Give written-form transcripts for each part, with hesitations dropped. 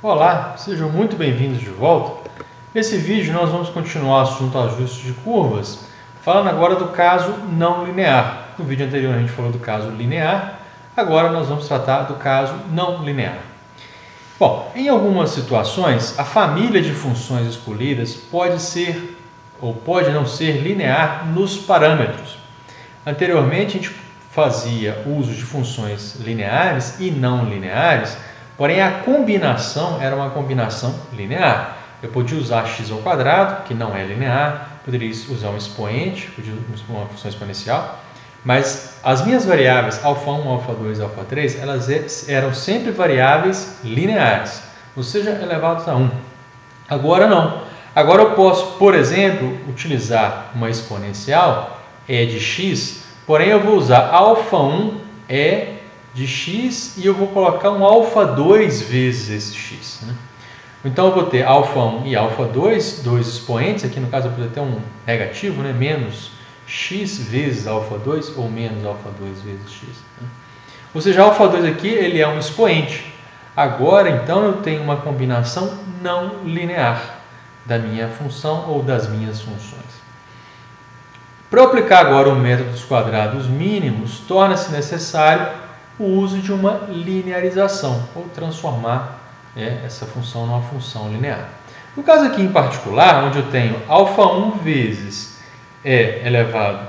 Olá, sejam muito bem-vindos de volta. Nesse vídeo nós vamos continuar o assunto ajuste de curvas, falando agora do caso não linear. No vídeo anterior a gente falou do caso linear, agora nós vamos tratar do caso não linear. Bom, em algumas situações, a família de funções escolhidas pode ser ou pode não ser linear nos parâmetros. Anteriormente a gente fazia uso de funções lineares e não lineares, porém a combinação era uma combinação linear. Eu podia usar x ao quadrado, que não é linear, poderia usar um expoente, podia usar uma função exponencial, mas as minhas variáveis α1, α2 e α3, elas eram sempre variáveis lineares, ou seja, elevados a 1. Agora não. Agora eu posso, por exemplo, utilizar uma exponencial, e de x, porém eu vou usar α1 e de x e eu vou colocar um α2 vezes esse x. Então eu vou ter α1 e α2, dois expoentes, aqui no caso eu poderia ter um negativo, menos x vezes α2 ou menos α2 vezes x. Ou seja, α2 aqui ele é um expoente. Agora então eu tenho uma combinação não linear da minha função ou das minhas funções. Para aplicar agora o método dos quadrados mínimos, torna-se necessário o uso de uma linearização, ou transformar essa função numa função linear. No caso aqui em particular, onde eu tenho α1 vezes e elevado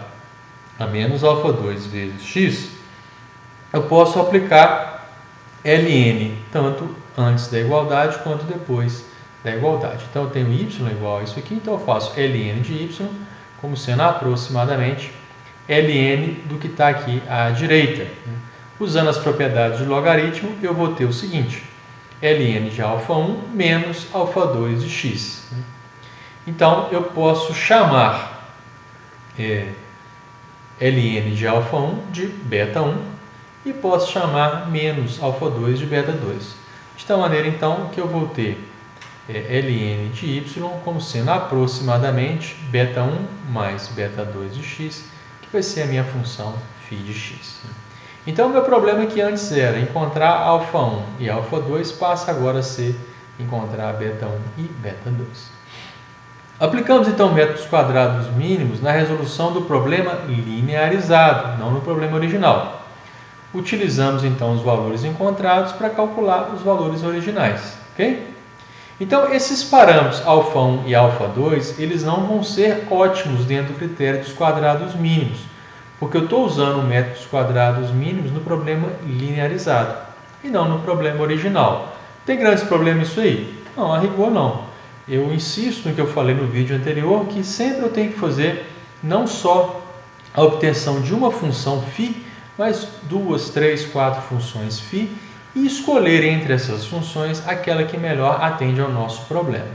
a menos α2 vezes x, eu posso aplicar ln tanto antes da igualdade quanto depois da igualdade. Então eu tenho y igual a isso aqui, então eu faço ln de y como sendo aproximadamente ln do que está aqui à direita. Usando as propriedades de logaritmo, eu vou ter o seguinte: ln de α1 menos α2 de x. Então, eu posso chamar ln de α1 de beta1 e posso chamar menos α2 de beta2. De tal maneira, então, que eu vou ter ln de y como sendo aproximadamente beta1 mais beta2 de x, que vai ser a minha função φ de x. Então, o meu problema que antes era encontrar α1 e α2 passa agora a ser encontrar beta1 e beta2. Aplicamos então métodos quadrados mínimos na resolução do problema linearizado, não no problema original. Utilizamos então os valores encontrados para calcular os valores originais, ok? Então, esses parâmetros α1 e α2, eles não vão ser ótimos dentro do critério dos quadrados mínimos, porque eu estou usando o método dos quadrados mínimos no problema linearizado e não no problema original. Tem grandes problemas isso aí? Não, a rigor não. Eu insisto no que eu falei no vídeo anterior, que sempre eu tenho que fazer não só a obtenção de uma função φ, mas 2, 3, 4 funções φ, e escolher entre essas funções aquela que melhor atende ao nosso problema.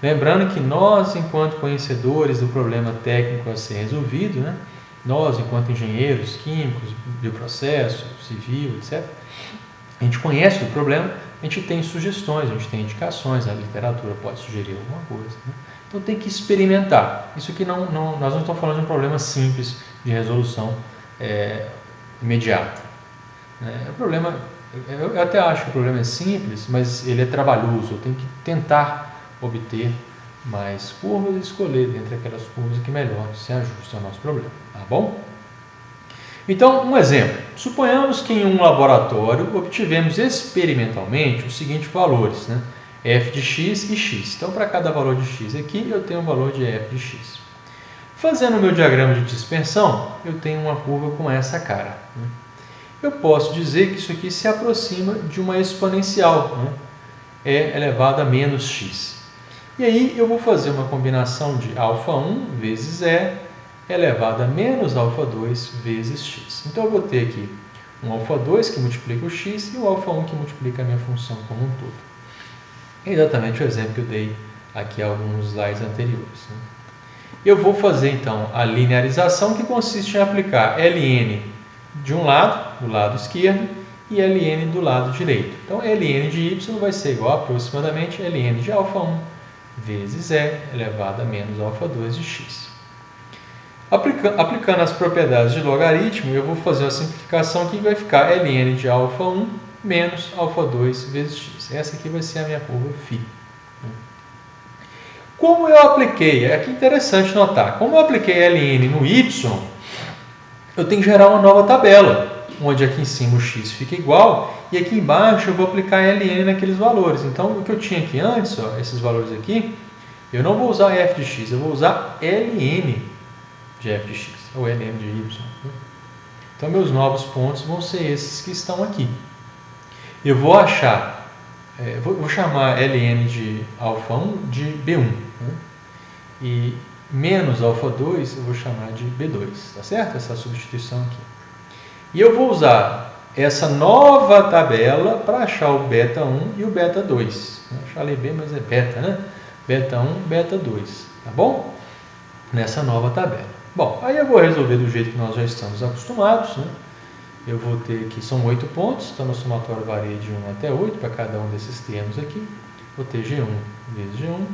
Lembrando que nós, enquanto conhecedores do problema técnico a ser resolvido, nós, enquanto engenheiros químicos, bioprocesso, civil, etc., a gente conhece o problema, a gente tem sugestões, a gente tem indicações, a literatura pode sugerir alguma coisa. Então tem que experimentar. Isso aqui nós não estamos falando de um problema simples de resolução imediata. O problema, eu até acho que o problema é simples, mas ele é trabalhoso. Eu tenho que tentar obter mais curvas e escolher dentre aquelas curvas que melhor se ajustam ao nosso problema. Tá bom? Então, um exemplo. Suponhamos que em um laboratório obtivemos experimentalmente os seguintes valores, f de x e x. Então, para cada valor de x aqui, eu tenho o valor de f de x. Fazendo o meu diagrama de dispersão, eu tenho uma curva com essa cara. Eu posso dizer que isso aqui se aproxima de uma exponencial, e elevado a menos x. E aí eu vou fazer uma combinação de α1 vezes e elevado a menos α2 vezes x. Então eu vou ter aqui um α2 que multiplica o x e um α1 que multiplica a minha função como um todo. É exatamente o exemplo que eu dei aqui a alguns slides anteriores. Eu vou fazer então a linearização, que consiste em aplicar ln de um lado, do lado esquerdo, e ln do lado direito. Então ln de y vai ser igual a aproximadamente ln de α1 vezes e elevado a menos α2 de x. Aplicando as propriedades de logaritmo, eu vou fazer uma simplificação que vai ficar ln de α1 menos alfa 2 vezes x. Essa aqui vai ser a minha curva φ. Como eu apliquei, aqui é interessante notar, como eu apliquei ln no y, eu tenho que gerar uma nova tabela, onde aqui em cima o x fica igual, e aqui embaixo eu vou aplicar ln naqueles valores. Então, o que eu tinha aqui antes, ó, esses valores aqui, eu não vou usar f de x, eu vou usar ln de f de x, ou ln de y. Então, meus novos pontos vão ser esses que estão aqui. Eu vou achar, vou chamar ln de alfa 1 de B1, e menos alfa 2 eu vou chamar de B2, tá certo? Essa substituição aqui. E eu vou usar essa nova tabela para achar o beta 1 e o beta 2. Eu falei B, mas é beta, né? Beta 1, beta 2, tá bom? Nessa nova tabela. Bom, aí eu vou resolver do jeito que nós já estamos acostumados, né? Eu vou ter aqui, são 8 pontos, então meu somatório varia de 1 até 8 para cada um desses termos aqui. Vou ter G1 vezes G1,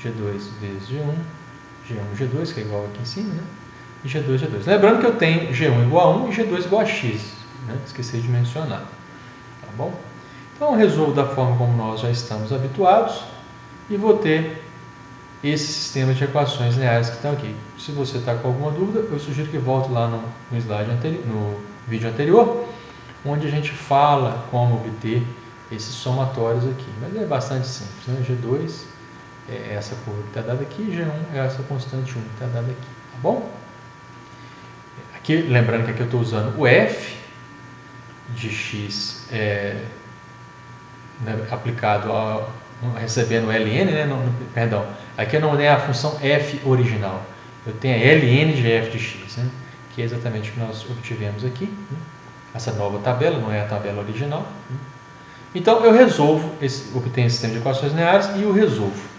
G2 vezes G1, G1, G2, que é igual aqui em cima, né? E G2, G2. Lembrando que eu tenho G1 igual a 1 e G2 igual a x, né? Esqueci de mencionar, tá bom? Então eu resolvo da forma como nós já estamos habituados e vou ter esse sistema de equações lineares que estão aqui. Se você está com alguma dúvida, eu sugiro que volte lá no slide anterior, no vídeo anterior, onde a gente fala como obter esses somatórios aqui. Mas é bastante simples, né? G2 é essa curva que está dada aqui, G1 é essa constante 1 que está dada aqui, tá bom? Aqui, lembrando que aqui eu estou usando o f de x aplicado recebendo ln, né? Perdão, aqui não é a função f original, eu tenho a ln de f de x, né? Que é exatamente o que nós obtivemos aqui, né? Essa nova tabela, não é a tabela original, né? Então eu resolvo, obtenho esse sistema de equações lineares e o resolvo.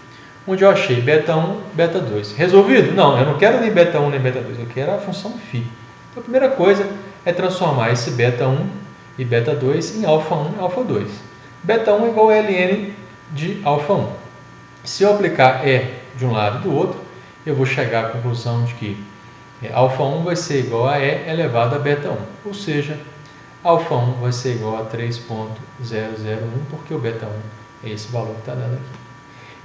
Onde eu achei beta 1, beta 2. Resolvido? Não, eu não quero nem beta 1 nem beta 2, eu quero a função φ. Então a primeira coisa é transformar esse beta 1 e beta 2 em alfa 1 e alfa 2. Beta 1 é igual a ln de alfa 1. Se eu aplicar E de um lado e do outro, eu vou chegar à conclusão de que alfa 1 vai ser igual a E elevado a beta 1. Ou seja, alfa 1 vai ser igual a 3.001, porque o beta 1 é esse valor que está dado aqui.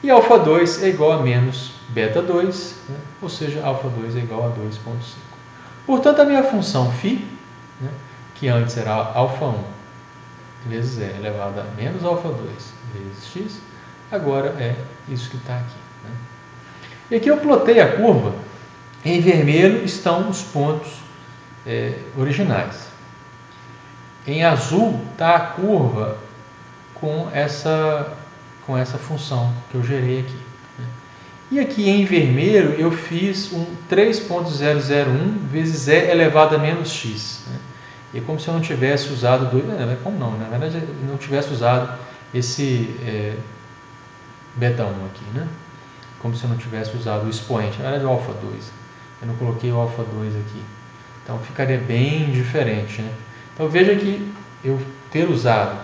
E alfa 2 é igual a menos beta 2, né? Ou seja, alfa 2 é igual a 2.5. Portanto, a minha função φ, né, que antes era alfa 1 vezes E elevado a menos alfa 2 vezes x, agora é isso que está aqui, né? E aqui eu plotei a curva. Em vermelho estão os pontos originais. Em azul está a curva com essa função que eu gerei aqui, né? E aqui em vermelho eu fiz um 3.001 vezes E elevado a menos x, né? E é como se eu não tivesse usado como não, na verdade eu não tivesse usado esse beta 1 aqui, né? Como se eu não tivesse usado o expoente, na verdade o alfa 2. Eu não coloquei o alfa 2 aqui. Então ficaria bem diferente, né? Então veja que eu ter usado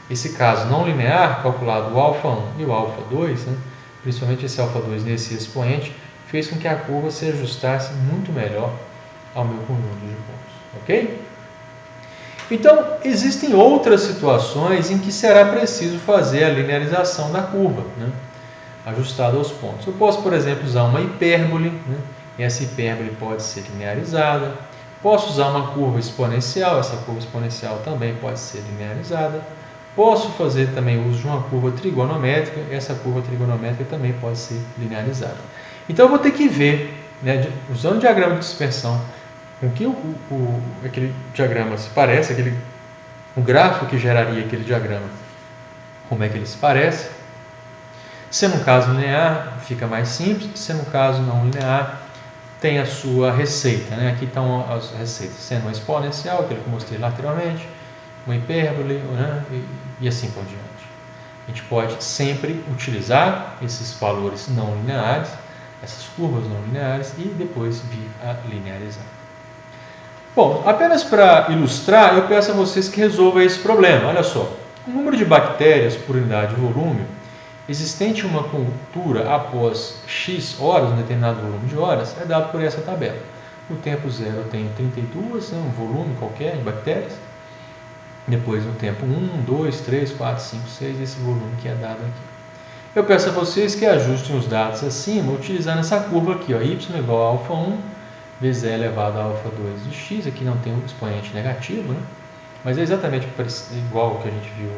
esse caso não linear, calculado o alfa 1 e o alfa 2, né? Principalmente esse alfa 2 nesse expoente, fez com que a curva se ajustasse muito melhor ao meu conjunto de pontos, ok? Então, existem outras situações em que será preciso fazer a linearização da curva, né? Ajustada aos pontos. Eu posso, por exemplo, usar uma hipérbole, né? E essa hipérbole pode ser linearizada. Posso usar uma curva exponencial, essa curva exponencial também pode ser linearizada. Posso fazer também uso de uma curva trigonométrica, essa curva trigonométrica também pode ser linearizada. Então eu vou ter que ver, né, usando o diagrama de dispersão, com que aquele diagrama se parece, o gráfico que geraria aquele diagrama, como é que ele se parece. Se no caso linear, fica mais simples. Se no caso não linear, tem a sua receita, né? Aqui estão as receitas, sendo uma exponencial, aquele que eu mostrei lateralmente, uma hipérbole, né? E assim por diante. A gente pode sempre utilizar esses valores não lineares, essas curvas não lineares, e depois vir a linearizar. Bom, apenas para ilustrar, eu peço a vocês que resolvam esse problema. Olha só, o número de bactérias por unidade de volume existente em uma cultura após X horas, um determinado volume de horas, é dado por essa tabela. No tempo zero eu tenho 32, né, um volume qualquer de bactérias. depois no tempo 1, 2, 3, 4, 5, 6, esse volume que é dado aqui. Eu peço a vocês que ajustem os dados acima, utilizando essa curva aqui, ó, y igual a alfa 1 vezes e elevado a alfa 2 de x, aqui não tem um expoente negativo, né? Mas é exatamente igual ao que a gente viu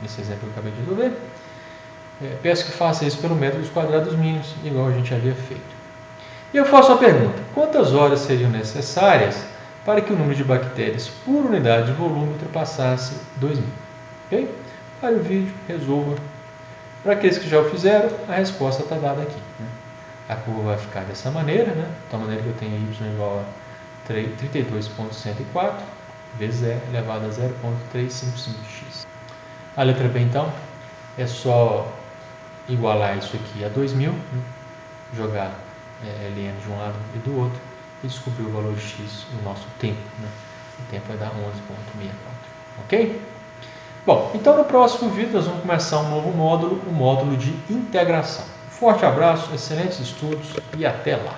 nesse exemplo que eu acabei de resolver. Peço que faça isso pelo método dos quadrados mínimos, igual a gente havia feito. E eu faço a pergunta: quantas horas seriam necessárias para que o número de bactérias por unidade de volume ultrapassasse 2.000? Ok? Pare o vídeo, resolva. Para aqueles que já o fizeram, a resposta está dada aqui, né? A curva vai ficar dessa maneira, né? De tal maneira que eu tenho y igual a 32,104 vezes e elevado a 0,355x. A letra B, então, é só igualar isso aqui a 2.000, né? Jogar ln de um lado e do outro e descobrir o valor de x no nosso tempo, né? O tempo vai dar 11,64, ok? Bom, então no próximo vídeo nós vamos começar um novo módulo, o módulo de integração. Forte abraço, excelentes estudos e até lá!